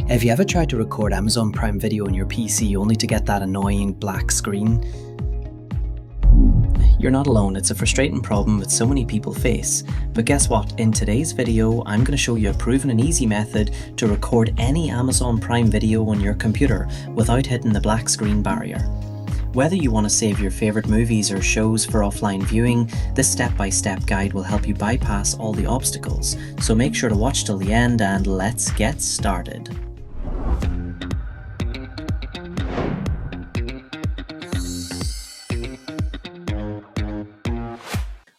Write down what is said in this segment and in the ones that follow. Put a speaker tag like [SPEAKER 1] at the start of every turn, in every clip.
[SPEAKER 1] Have you ever tried to record Amazon Prime Video on your PC only to get that annoying black screen? You're not alone, it's a frustrating problem that so many people face. But guess what? In today's video, I'm going to show you a proven and easy method to record any Amazon Prime Video on your computer without hitting the black screen barrier. Whether you want to save your favourite movies or shows for offline viewing, this step-by-step guide will help you bypass all the obstacles. So make sure to watch till the end and let's get started.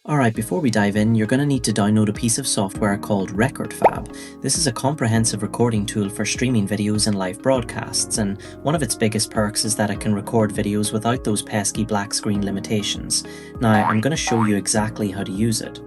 [SPEAKER 1] Alright, before we dive in, you're going to need to download a piece of software called Streamfab. This is a comprehensive recording tool for streaming videos and live broadcasts, and one of its biggest perks is that it can record videos without those pesky black screen limitations. Now, I'm going to show you exactly how to use it.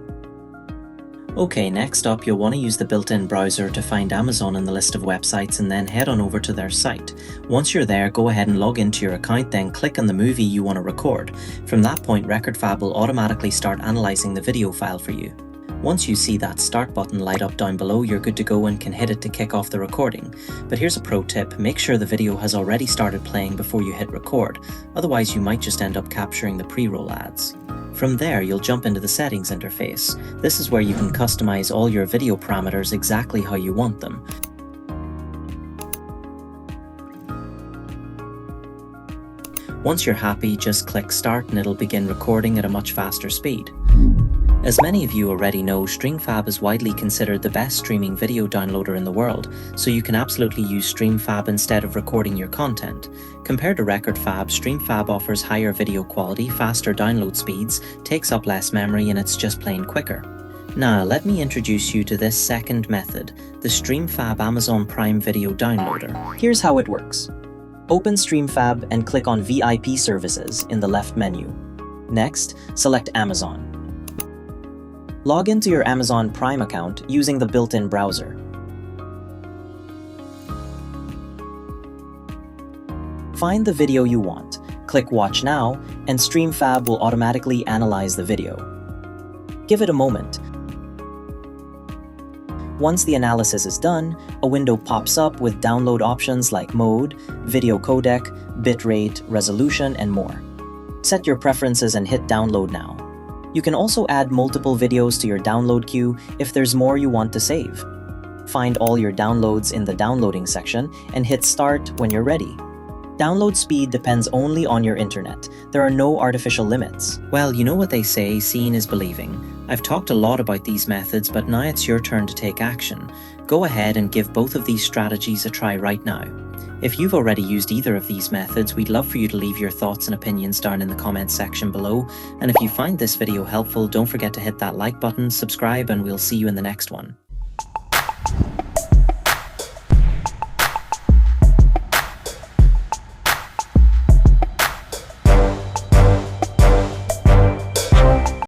[SPEAKER 1] Okay, next up you'll want to use the built-in browser to find Amazon in the list of websites and then head on over to their site. Once you're there, go ahead and log into your account, then click on the movie you want to record. From that point, Streamfab will automatically start analysing the video file for you. Once you see that start button light up down below, you're good to go and can hit it to kick off the recording. But here's a pro tip, make sure the video has already started playing before you hit record, otherwise you might just end up capturing the pre-roll ads. From there, you'll jump into the settings interface. This is where you can customize all your video parameters exactly how you want them. Once you're happy, just click start and it'll begin recording at a much faster speed. As many of you already know, Streamfab is widely considered the best streaming video downloader in the world, so you can absolutely use Streamfab instead of recording your content. Compared to Streamfab, Streamfab offers higher video quality, faster download speeds, takes up less memory, and it's just plain quicker. Now, let me introduce you to this second method, the Streamfab Amazon Prime Video Downloader. Here's how it works. Open Streamfab and click on VIP Services in the left menu. Next, select Amazon. Log into your Amazon Prime account using the built-in browser. Find the video you want, click Watch Now, and Streamfab will automatically analyze the video. Give it a moment. Once the analysis is done, a window pops up with download options like mode, video codec, bitrate, resolution, and more. Set your preferences and hit download now. You can also add multiple videos to your download queue if there's more you want to save. Find all your downloads in the downloading section and hit start when you're ready. Download speed depends only on your internet. There are no artificial limits. Well, you know what they say, seeing is believing. I've talked a lot about these methods, but now it's your turn to take action. Go ahead and give both of these strategies a try right now. If you've already used either of these methods, we'd love for you to leave your thoughts and opinions down in the comments section below. And if you find this video helpful, don't forget to hit that like button, subscribe, and we'll see you in the next one.